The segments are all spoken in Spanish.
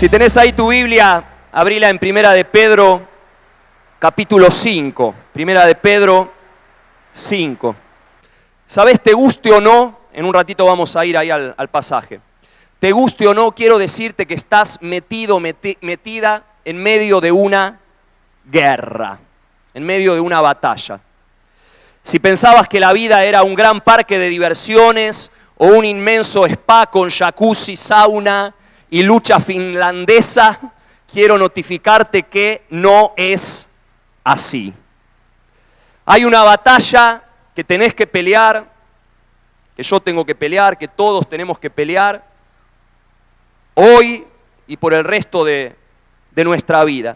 Si tenés ahí tu Biblia, abrila en Primera de Pedro, capítulo 5. Primera de Pedro 5. ¿Sabés, te guste o no? En un ratito vamos a ir ahí al pasaje. Te guste o no, quiero decirte que estás metida en medio de una guerra, en medio de una batalla. Si pensabas que la vida era un gran parque de diversiones o un inmenso spa con jacuzzi, sauna y lucha finlandesa, quiero notificarte que no es así. Hay una batalla que tenés que pelear, que yo tengo que pelear, que todos tenemos que pelear, hoy y por el resto de nuestra vida.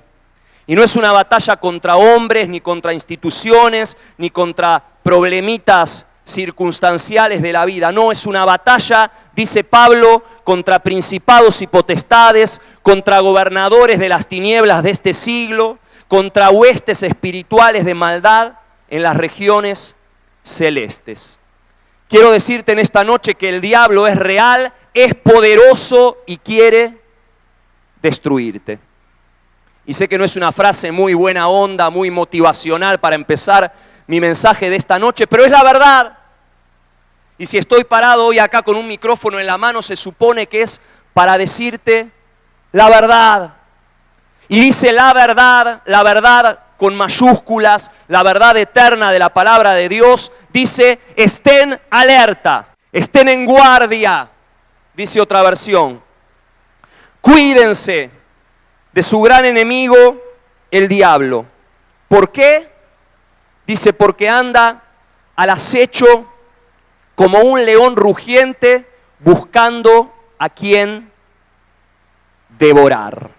Y no es una batalla contra hombres, ni contra instituciones, ni contra problemitas circunstanciales de la vida. No, es una batalla, dice Pablo, contra principados y potestades, contra gobernadores de las tinieblas de este siglo, contra huestes espirituales de maldad en las regiones celestes. Quiero decirte en esta noche que el diablo es real, es poderoso y quiere destruirte. Y sé que no es una frase muy buena onda, muy motivacional para empezar mi mensaje de esta noche, pero es la verdad. Y si estoy parado hoy acá con un micrófono en la mano, se supone que es para decirte la verdad. Y dice la verdad con mayúsculas, la verdad eterna de la palabra de Dios, dice estén alerta, estén en guardia, dice otra versión. Cuídense de su gran enemigo, el diablo. ¿Por qué? Dice, porque anda al acecho como un león rugiente buscando a quien devorar.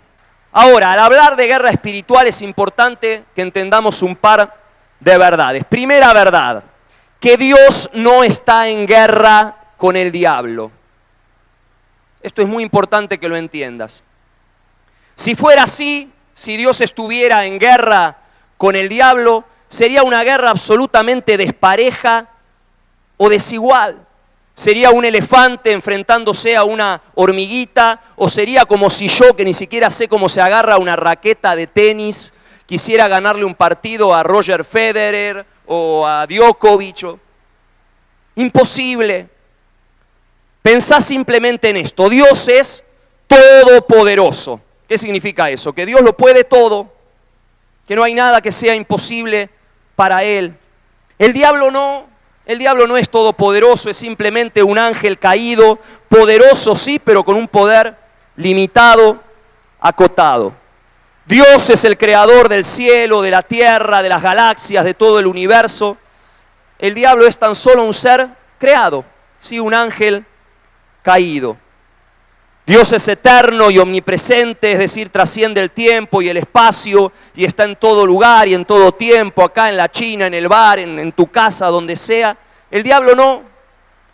Ahora, al hablar de guerra espiritual es importante que entendamos un par de verdades. Primera verdad, que Dios no está en guerra con el diablo. Esto es muy importante que lo entiendas. Si fuera así, si Dios estuviera en guerra con el diablo, sería una guerra absolutamente despareja o desigual. Sería un elefante enfrentándose a una hormiguita, o sería como si yo, que ni siquiera sé cómo se agarra una raqueta de tenis, quisiera ganarle un partido a Roger Federer o a Djokovic. Imposible. Pensá simplemente en esto. Dios es todopoderoso. ¿Qué significa eso? Que Dios lo puede todo, que no hay nada que sea imposible para Él. El diablo no es todopoderoso, es simplemente un ángel caído, poderoso sí, pero con un poder limitado, acotado. Dios es el creador del cielo, de la tierra, de las galaxias, de todo el universo. El diablo es tan solo un ser creado, sí, un ángel caído. Dios es eterno y omnipresente, es decir, trasciende el tiempo y el espacio y está en todo lugar y en todo tiempo, acá en la China, en el bar, en tu casa, donde sea. El diablo no.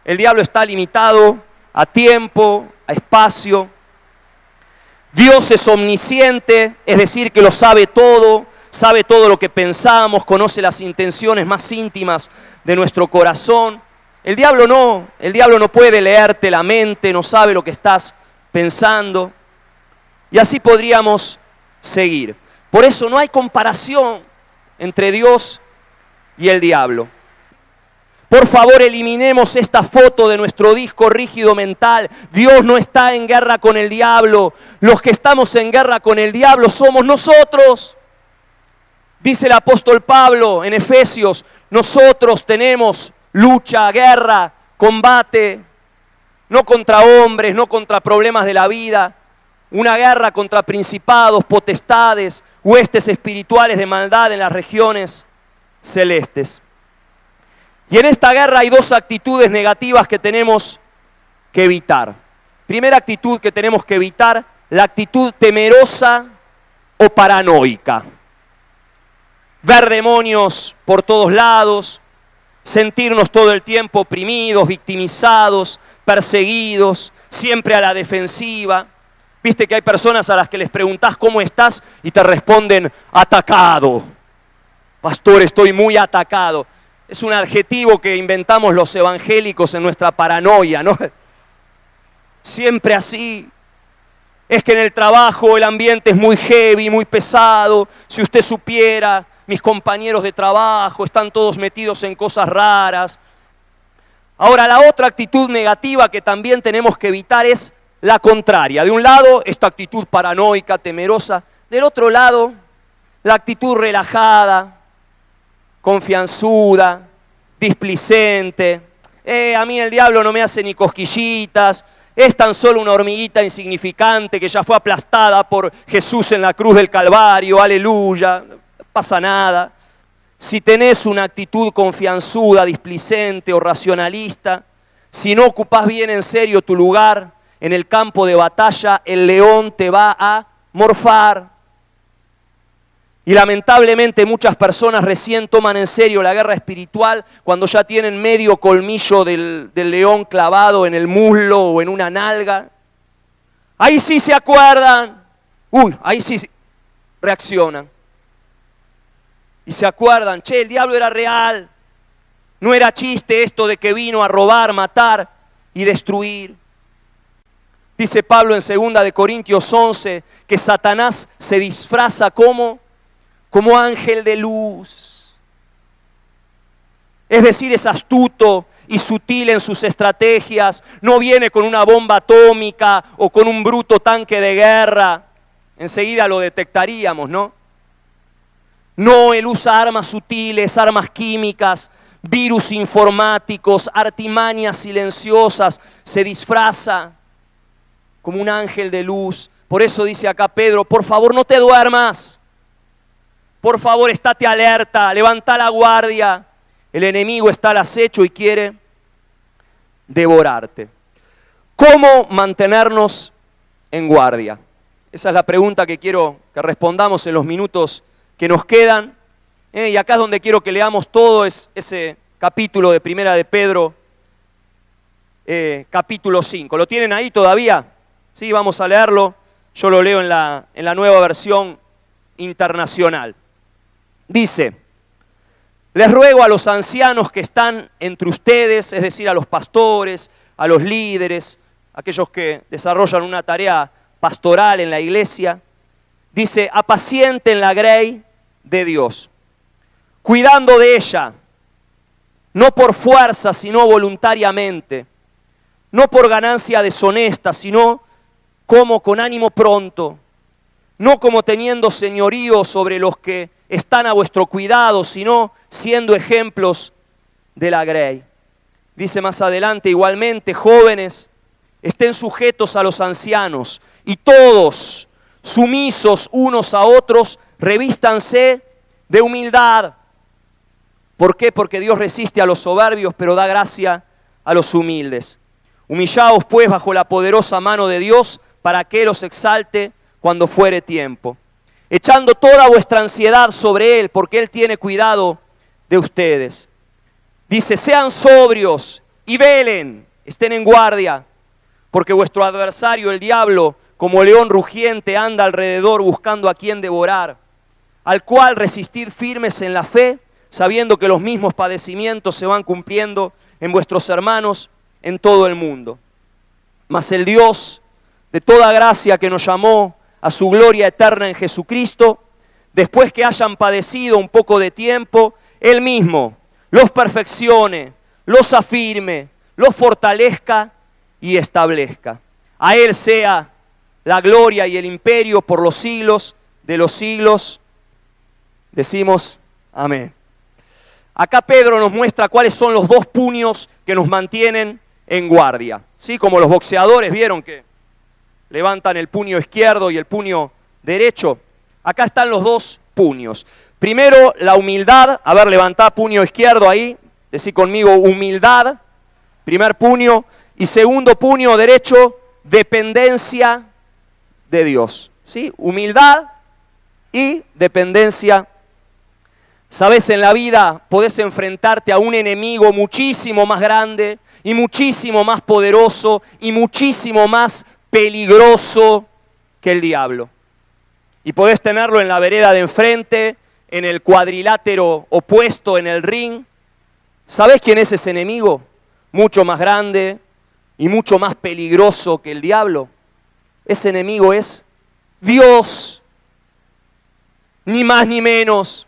El diablo está limitado a tiempo, a espacio. Dios es omnisciente, es decir, que lo sabe todo lo que pensamos, conoce las intenciones más íntimas de nuestro corazón. El diablo no puede leerte la mente, no sabe lo que estás pensando, y así podríamos seguir. Por eso no hay comparación entre Dios y el diablo. Por favor, eliminemos esta foto de nuestro disco rígido mental. Dios no está en guerra con el diablo. Los que estamos en guerra con el diablo somos nosotros. Dice el apóstol Pablo en Efesios, nosotros tenemos lucha, guerra, combate, no contra hombres, no contra problemas de la vida, una guerra contra principados, potestades, huestes espirituales de maldad en las regiones celestes. Y en esta guerra hay dos actitudes negativas que tenemos que evitar. Primera actitud que tenemos que evitar, la actitud temerosa o paranoica. Ver demonios por todos lados, sentirnos todo el tiempo oprimidos, victimizados, perseguidos, siempre a la defensiva. Viste que hay personas a las que les preguntás cómo estás y te responden atacado. Pastor, estoy muy atacado. Es un adjetivo que inventamos los evangélicos en nuestra paranoia, ¿no? Siempre así. Es que en el trabajo el ambiente es muy heavy, muy pesado. Si usted supiera, mis compañeros de trabajo están todos metidos en cosas raras. Ahora, la otra actitud negativa que también tenemos que evitar es la contraria. De un lado, esta actitud paranoica, temerosa. Del otro lado, la actitud relajada, confianzuda, displicente. A mí el diablo no me hace ni cosquillitas. Es tan solo una hormiguita insignificante que ya fue aplastada por Jesús en la cruz del Calvario. Aleluya, no pasa nada. Si tenés una actitud confianzuda, displicente o racionalista, si no ocupás bien en serio tu lugar en el campo de batalla, el león te va a morfar. Y lamentablemente muchas personas recién toman en serio la guerra espiritual cuando ya tienen medio colmillo del león clavado en el muslo o en una nalga. Ahí sí se acuerdan. Ahí sí reaccionan. Y se acuerdan, el diablo era real. No era chiste esto de que vino a robar, matar y destruir. Dice Pablo en 2 de Corintios 11 que Satanás se disfraza como ángel de luz. Es decir, es astuto y sutil en sus estrategias. No viene con una bomba atómica o con un bruto tanque de guerra. Enseguida lo detectaríamos, ¿no? No, él usa armas sutiles, armas químicas, virus informáticos, artimañas silenciosas. Se disfraza como un ángel de luz. Por eso dice acá Pedro, por favor no te duermas. Por favor, estate alerta, levanta la guardia. El enemigo está al acecho y quiere devorarte. ¿Cómo mantenernos en guardia? Esa es la pregunta que quiero que respondamos en los minutos que nos quedan. Y acá es donde quiero que leamos todo ese capítulo de Primera de Pedro, capítulo 5. ¿Lo tienen ahí todavía? Sí, vamos a leerlo. Yo lo leo en la nueva versión internacional. Dice, les ruego a los ancianos que están entre ustedes, es decir, a los pastores, a los líderes, aquellos que desarrollan una tarea pastoral en la iglesia, dice, apacienten la grey de Dios, cuidando de ella, no por fuerza, sino voluntariamente, no por ganancia deshonesta, sino como con ánimo pronto, no como teniendo señorío sobre los que están a vuestro cuidado, sino siendo ejemplos de la grey. Dice más adelante, igualmente, jóvenes, estén sujetos a los ancianos, y todos, sumisos unos a otros, revístanse de humildad. ¿Por qué? Porque Dios resiste a los soberbios, pero da gracia a los humildes. Humillaos pues bajo la poderosa mano de Dios, para que los exalte cuando fuere tiempo, echando toda vuestra ansiedad sobre Él, porque Él tiene cuidado de ustedes. Dice, sean sobrios y velen, estén en guardia, porque vuestro adversario, el diablo, como león rugiente, anda alrededor buscando a quien devorar, al cual resistid firmes en la fe, sabiendo que los mismos padecimientos se van cumpliendo en vuestros hermanos en todo el mundo. Mas el Dios de toda gracia que nos llamó a su gloria eterna en Jesucristo, después que hayan padecido un poco de tiempo, Él mismo los perfeccione, los afirme, los fortalezca y establezca. A Él sea la gloria y el imperio por los siglos de los siglos. Decimos amén. Acá Pedro nos muestra cuáles son los dos puños que nos mantienen en guardia. ¿Sí? Como los boxeadores, ¿vieron que levantan el puño izquierdo y el puño derecho? Acá están los dos puños. Primero, la humildad. A ver, levantá puño izquierdo ahí. Decí conmigo, humildad. Primer puño. Y segundo puño derecho, dependencia de Dios. ¿Sí? Humildad y dependencia. Sabes, en la vida podés enfrentarte a un enemigo muchísimo más grande y muchísimo más poderoso y muchísimo más peligroso que el diablo. Y podés tenerlo en la vereda de enfrente, en el cuadrilátero opuesto, en el ring. ¿Sabés quién es ese enemigo? Mucho más grande y mucho más peligroso que el diablo. ese enemigo es Dios, ni más ni menos.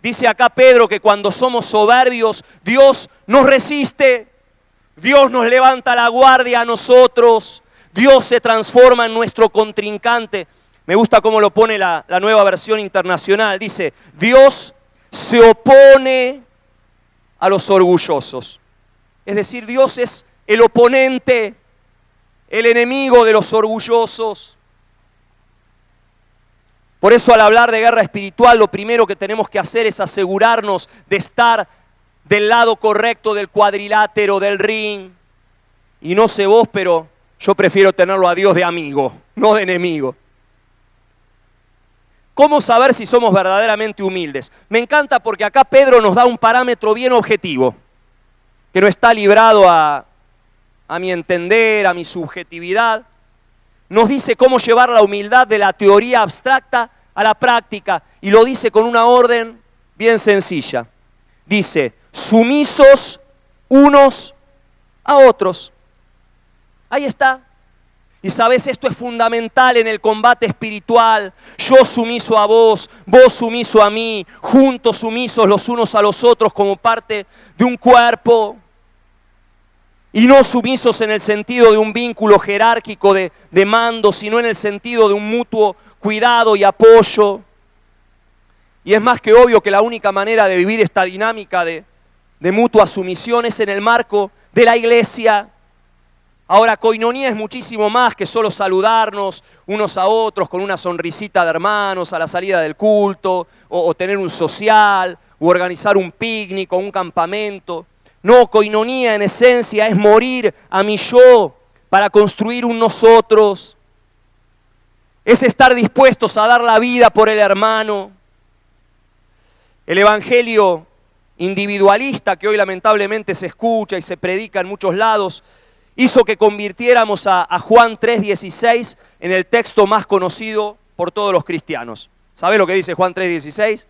Dice acá Pedro que cuando somos soberbios, Dios nos resiste, Dios nos levanta la guardia a nosotros, Dios se transforma en nuestro contrincante. Me gusta cómo lo pone la Nueva Versión Internacional. Dice, Dios se opone a los orgullosos. Es decir, Dios es el oponente, el enemigo de los orgullosos. Por eso al hablar de guerra espiritual, lo primero que tenemos que hacer es asegurarnos de estar del lado correcto del cuadrilátero, del ring. Y no sé vos, pero yo prefiero tenerlo a Dios de amigo, no de enemigo. ¿Cómo saber si somos verdaderamente humildes? Me encanta porque acá Pedro nos da un parámetro bien objetivo, que no está librado a mi entender, a mi subjetividad. Nos dice cómo llevar la humildad de la teoría abstracta a la práctica, y lo dice con una orden bien sencilla. Dice, sumisos unos a otros. Ahí está. Y sabes, esto es fundamental en el combate espiritual. Yo sumiso a vos, vos sumiso a mí, juntos sumisos los unos a los otros como parte de un cuerpo. Y no sumisos en el sentido de un vínculo jerárquico de mando, sino en el sentido de un mutuo cuidado y apoyo. Y es más que obvio que la única manera de vivir esta dinámica de mutua sumisión es en el marco de la iglesia. Ahora, koinonía es muchísimo más que solo saludarnos unos a otros con una sonrisita de hermanos a la salida del culto, o tener un social, o organizar un picnic o un campamento. No, koinonía en esencia es morir a mi yo para construir un nosotros. Es estar dispuestos a dar la vida por el hermano. El evangelio individualista que hoy lamentablemente se escucha y se predica en muchos lados hizo que convirtiéramos a Juan 3:16 en el texto más conocido por todos los cristianos. ¿Sabe lo que dice Juan 3:16?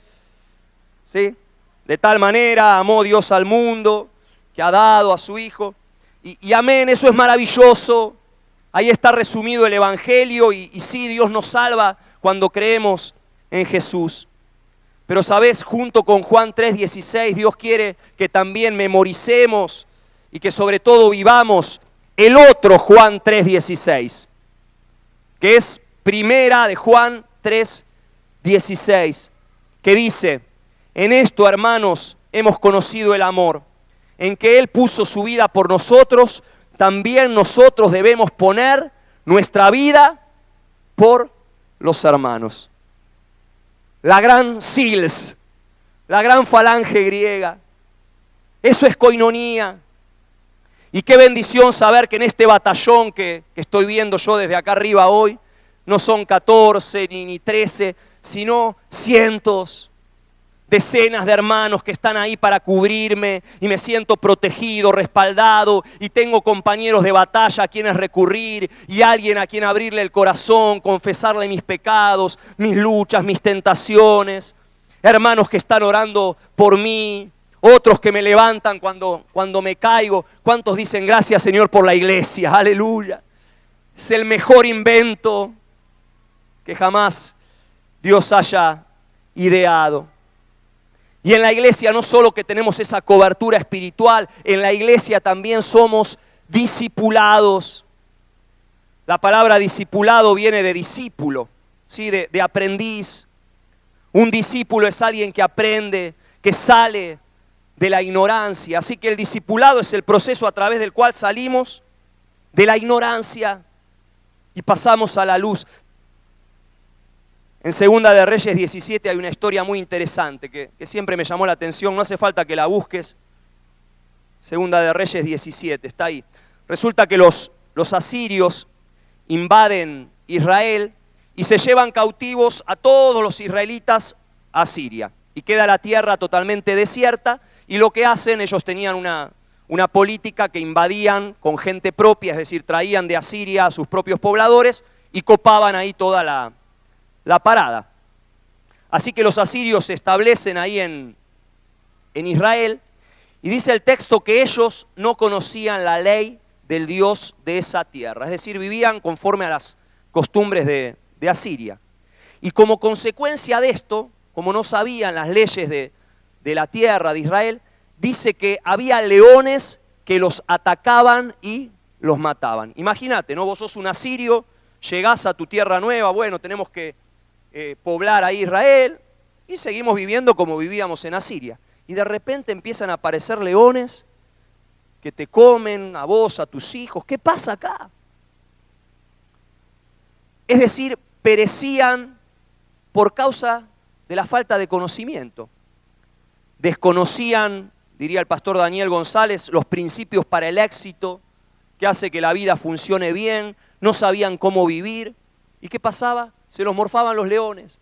¿Sí? De tal manera amó Dios al mundo que ha dado a su Hijo. Y amén, eso es maravilloso. Ahí está resumido el Evangelio y sí, Dios nos salva cuando creemos en Jesús. Pero sabes, junto con Juan 3:16, Dios quiere que también memoricemos y que sobre todo vivamos el otro Juan 3:16, que es primera de Juan 3:16, que dice, en esto, hermanos, hemos conocido el amor, en que Él puso su vida por nosotros, también nosotros debemos poner nuestra vida por los hermanos. La gran Sils, la gran falange griega, eso es koinonía. Y qué bendición saber que en este batallón que estoy viendo yo desde acá arriba hoy, no son 14 ni 13, sino cientos, decenas de hermanos que están ahí para cubrirme y me siento protegido, respaldado y tengo compañeros de batalla a quienes recurrir y alguien a quien abrirle el corazón, confesarle mis pecados, mis luchas, mis tentaciones. Hermanos que están orando por mí. Otros que me levantan cuando me caigo. ¿Cuántos dicen gracias, Señor, por la iglesia? Aleluya. Es el mejor invento que jamás Dios haya ideado. Y en la iglesia no solo que tenemos esa cobertura espiritual, en la iglesia también somos discipulados. La palabra discipulado viene de discípulo, ¿sí? de aprendiz. Un discípulo es alguien que aprende, que sale de la ignorancia. Así que el discipulado es el proceso a través del cual salimos de la ignorancia y pasamos a la luz. En Segunda de Reyes 17 hay una historia muy interesante que siempre me llamó la atención, no hace falta que la busques. Segunda de Reyes 17, está ahí. Resulta que los asirios invaden Israel y se llevan cautivos a todos los israelitas a Siria. Y queda la tierra totalmente desierta. Y lo que hacen, ellos tenían una política que invadían con gente propia, es decir, traían de Asiria a sus propios pobladores y copaban ahí toda la parada. Así que los asirios se establecen ahí en Israel y dice el texto que ellos no conocían la ley del Dios de esa tierra. Es decir, vivían conforme a las costumbres de Asiria. Y como consecuencia de esto, como no sabían las leyes de la tierra de Israel, dice que había leones que los atacaban y los mataban. Imagínate, ¿no? Vos sos un asirio, llegás a tu tierra nueva, bueno, tenemos que poblar ahí Israel, y seguimos viviendo como vivíamos en Asiria. Y de repente empiezan a aparecer leones que te comen a vos, a tus hijos. ¿Qué pasa acá? Es decir, perecían por causa de la falta de conocimiento. Desconocían, diría el pastor Daniel González, los principios para el éxito, que hace que la vida funcione bien, no sabían cómo vivir. ¿Y qué pasaba? Se los morfaban los leones.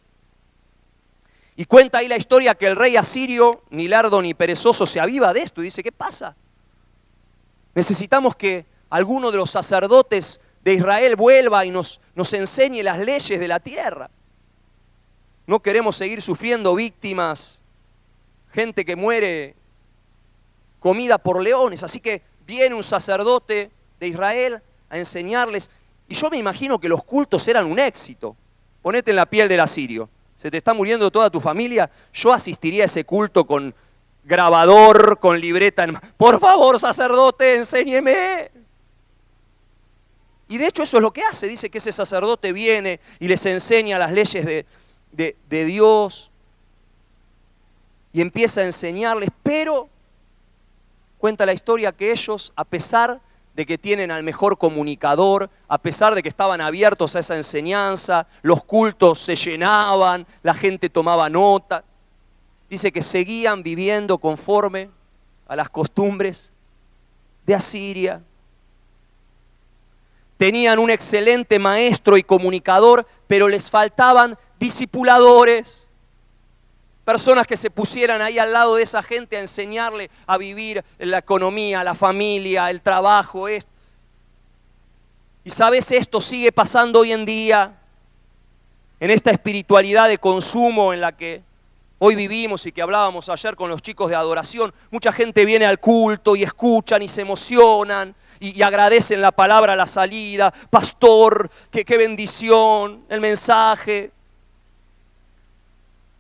Y cuenta ahí la historia que el rey asirio, ni lerdo ni perezoso, se aviva de esto y dice, ¿qué pasa? Necesitamos que alguno de los sacerdotes de Israel vuelva y nos enseñe las leyes de la tierra. No queremos seguir sufriendo víctimas, gente que muere comida por leones. Así que viene un sacerdote de Israel a enseñarles. Y yo me imagino que los cultos eran un éxito. Ponete en la piel del asirio. Se te está muriendo toda tu familia. Yo asistiría a ese culto con grabador, con libreta en mano. Por favor, sacerdote, enséñeme. Y de hecho eso es lo que hace. Dice que ese sacerdote viene y les enseña las leyes de Dios. Y empieza a enseñarles, pero cuenta la historia que ellos, a pesar de que tienen al mejor comunicador, a pesar de que estaban abiertos a esa enseñanza, los cultos se llenaban, la gente tomaba nota, dice que seguían viviendo conforme a las costumbres de Asiria. Tenían un excelente maestro y comunicador, pero les faltaban discipuladores. Personas que se pusieran ahí al lado de esa gente a enseñarle a vivir la economía, la familia, el trabajo. Esto. Y sabes, esto sigue pasando hoy en día, en esta espiritualidad de consumo en la que hoy vivimos y que hablábamos ayer con los chicos de adoración. Mucha gente viene al culto y escuchan y se emocionan y agradecen la palabra a la salida. Pastor, qué bendición, el mensaje.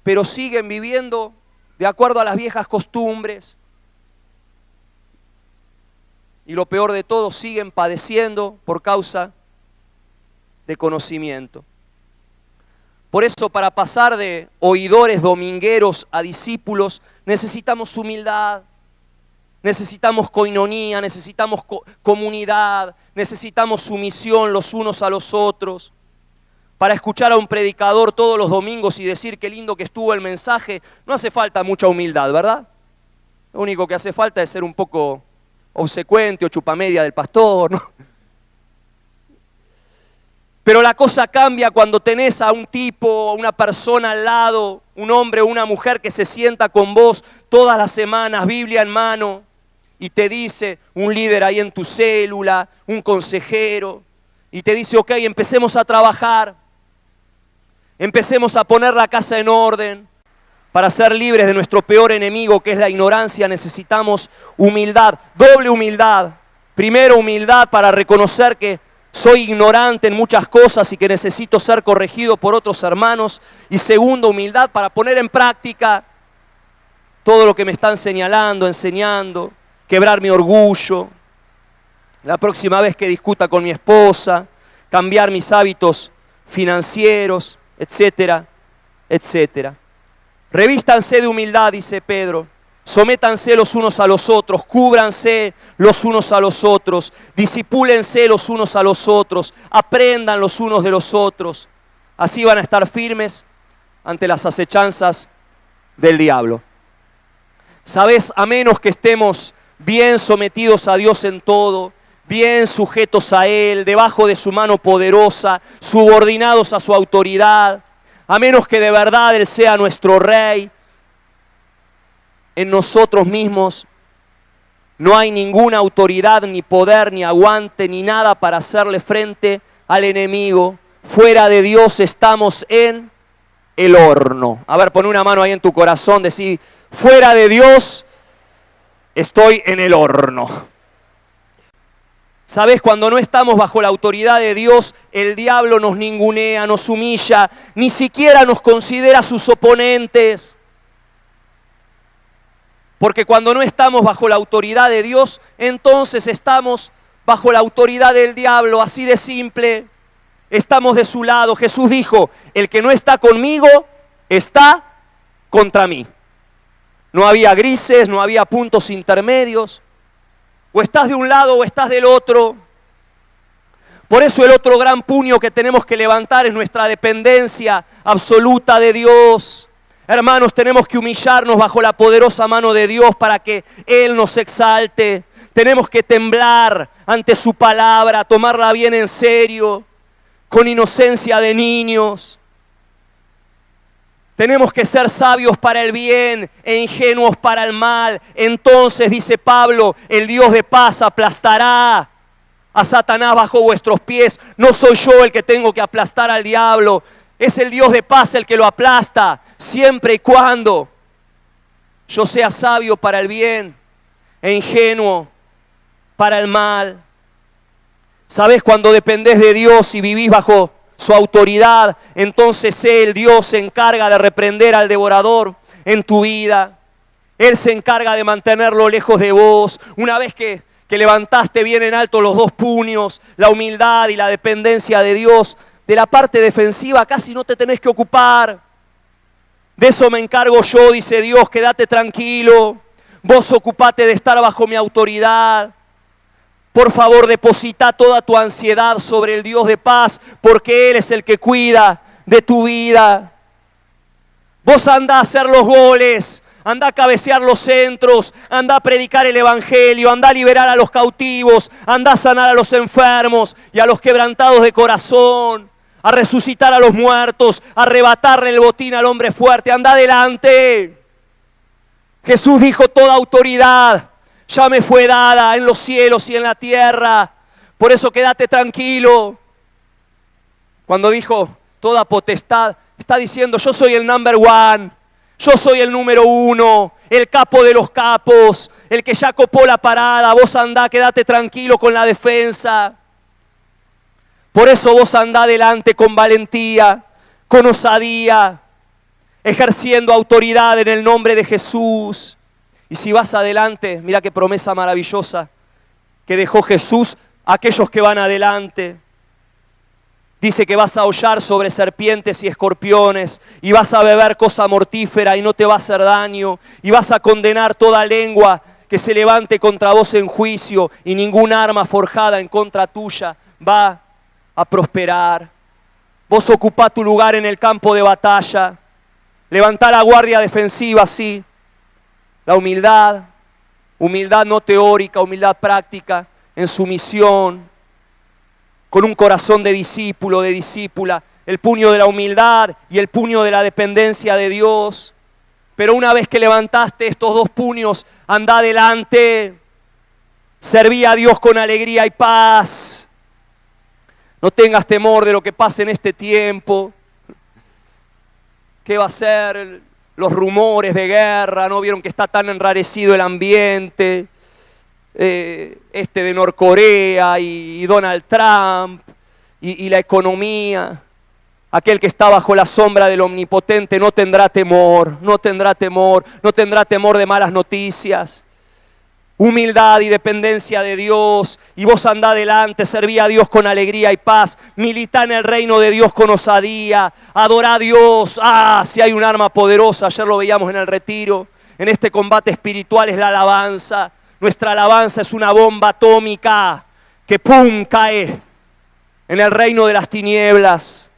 Pero siguen viviendo de acuerdo a las viejas costumbres. Y lo peor de todo, siguen padeciendo por causa de conocimiento. Por eso, para pasar de oidores domingueros a discípulos, necesitamos humildad, necesitamos coinonía, necesitamos comunidad, necesitamos sumisión los unos a los otros. Para escuchar a un predicador todos los domingos y decir qué lindo que estuvo el mensaje, no hace falta mucha humildad, ¿verdad? Lo único que hace falta es ser un poco obsecuente o chupamedia del pastor, ¿no? Pero la cosa cambia cuando tenés a un tipo, a una persona al lado, un hombre o una mujer que se sienta con vos todas las semanas, Biblia en mano, y te dice, un líder ahí en tu célula, un consejero, y te dice, ok, empecemos a trabajar. Empecemos a poner la casa en orden. Para ser libres de nuestro peor enemigo, que es la ignorancia, necesitamos humildad, doble humildad. Primero, humildad para reconocer que soy ignorante en muchas cosas y que necesito ser corregido por otros hermanos. Y segundo, humildad para poner en práctica todo lo que me están señalando, enseñando, quebrar mi orgullo. La próxima vez que discuta con mi esposa, cambiar mis hábitos financieros, etcétera, etcétera. Revístanse de humildad, dice Pedro. Sométanse los unos a los otros, cúbranse los unos a los otros, disipúlense los unos a los otros, aprendan los unos de los otros. Así van a estar firmes ante las acechanzas del diablo. ¿Sabes? A menos que estemos bien sometidos a Dios en todo, bien sujetos a Él, debajo de su mano poderosa, subordinados a su autoridad, a menos que de verdad Él sea nuestro Rey, en nosotros mismos no hay ninguna autoridad, ni poder, ni aguante, ni nada para hacerle frente al enemigo. Fuera de Dios estamos en el horno. A ver, pon una mano ahí en tu corazón, decí, fuera de Dios estoy en el horno. ¿Sabés? Cuando no estamos bajo la autoridad de Dios, el diablo nos ningunea, nos humilla, ni siquiera nos considera sus oponentes. Porque cuando no estamos bajo la autoridad de Dios, entonces estamos bajo la autoridad del diablo, así de simple. Estamos de su lado. Jesús dijo, el que no está conmigo, está contra mí. No había grises, no había puntos intermedios. O estás de un lado o estás del otro. Por eso el otro gran puño que tenemos que levantar es nuestra dependencia absoluta de Dios. Hermanos, tenemos que humillarnos bajo la poderosa mano de Dios para que Él nos exalte. Tenemos que temblar ante su palabra, tomarla bien en serio, con inocencia de niños. Tenemos que ser sabios para el bien e ingenuos para el mal. Entonces, dice Pablo, el Dios de paz aplastará a Satanás bajo vuestros pies. No soy yo el que tengo que aplastar al diablo. Es el Dios de paz el que lo aplasta, siempre y cuando yo sea sabio para el bien e ingenuo para el mal. ¿Sabés? Cuando dependés de Dios y vivís bajo su autoridad, entonces Él, Dios, se encarga de reprender al devorador en tu vida. Él se encarga de mantenerlo lejos de vos. Una vez que levantaste bien en alto los dos puños, la humildad y la dependencia de Dios, de la parte defensiva casi no te tenés que ocupar. De eso me encargo yo, dice Dios, quédate tranquilo. Vos ocupate de estar bajo mi autoridad. Por favor, deposita toda tu ansiedad sobre el Dios de paz, porque Él es el que cuida de tu vida. Vos andá a hacer los goles, andá a cabecear los centros, andá a predicar el evangelio, andá a liberar a los cautivos, andá a sanar a los enfermos y a los quebrantados de corazón, a resucitar a los muertos, a arrebatarle el botín al hombre fuerte. Andá adelante. Jesús dijo, toda autoridad ya me fue dada en los cielos y en la tierra. Por eso quédate tranquilo. Cuando dijo toda potestad, está diciendo, yo soy el number one. Yo soy el número uno, el capo de los capos, el que ya copó la parada. Vos andá, quédate tranquilo con la defensa. Por eso vos andá adelante con valentía, con osadía, ejerciendo autoridad en el nombre de Jesús. Y si vas adelante, mira qué promesa maravillosa que dejó Jesús a aquellos que van adelante. Dice que vas a hollar sobre serpientes y escorpiones, y vas a beber cosa mortífera y no te va a hacer daño, y vas a condenar toda lengua que se levante contra vos en juicio, y ningún arma forjada en contra tuya va a prosperar. Vos ocupá tu lugar en el campo de batalla, levantá la guardia defensiva, sí. La humildad no teórica, humildad práctica, en sumisión, con un corazón de discípulo, de discípula, el puño de la humildad y el puño de la dependencia de Dios. Pero una vez que levantaste estos dos puños, andá adelante, serví a Dios con alegría y paz. No tengas temor de lo que pase en este tiempo. ¿Qué va a ser? Los rumores de guerra, ¿no vieron que está tan enrarecido el ambiente? De Norcorea y Donald Trump y la economía. Aquel que está bajo la sombra del Omnipotente no tendrá temor, no tendrá temor, no tendrá temor de malas noticias. Humildad y dependencia de Dios, y vos andá adelante, serví a Dios con alegría y paz, militá en el reino de Dios con osadía, adorá a Dios. Si hay un arma poderosa, ayer lo veíamos en el retiro, en este combate espiritual es la alabanza. Nuestra alabanza es una bomba atómica que ¡pum! Cae en el reino de las tinieblas.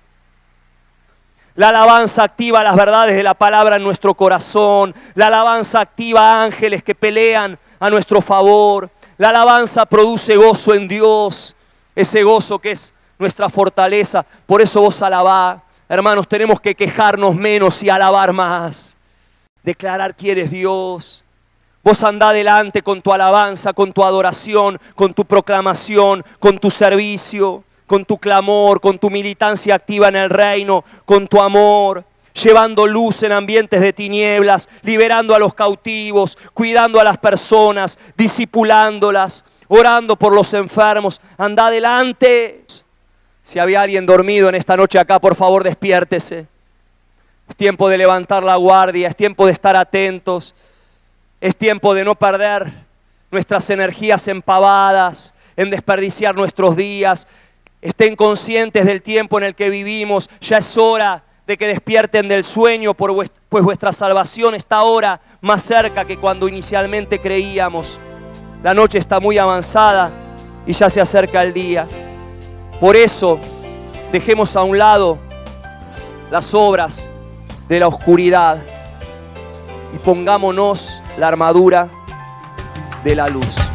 La alabanza activa las verdades de la palabra en nuestro corazón. La alabanza activa ángeles que pelean a nuestro favor. La alabanza produce gozo en Dios, ese gozo que es nuestra fortaleza. Por eso vos alabá. Hermanos, tenemos que quejarnos menos y alabar más. Declarar quién es Dios. Vos andá adelante con tu alabanza, con tu adoración, con tu proclamación, con tu servicio, con tu clamor, con tu militancia activa en el reino, con tu amor, llevando luz en ambientes de tinieblas, liberando a los cautivos, cuidando a las personas, discipulándolas. orando por los enfermos. Anda adelante. Si había alguien dormido en esta noche acá, por favor despiértese. Es tiempo de levantar la guardia, es tiempo de estar atentos, es tiempo de no perder nuestras energías empavadas, en desperdiciar nuestros días. Estén conscientes del tiempo en el que vivimos. Ya es hora de que despierten del sueño, pues vuestra salvación está ahora más cerca que cuando inicialmente creíamos. La noche está muy avanzada y ya se acerca el día. Por eso, dejemos a un lado las obras de la oscuridad y pongámonos la armadura de la luz.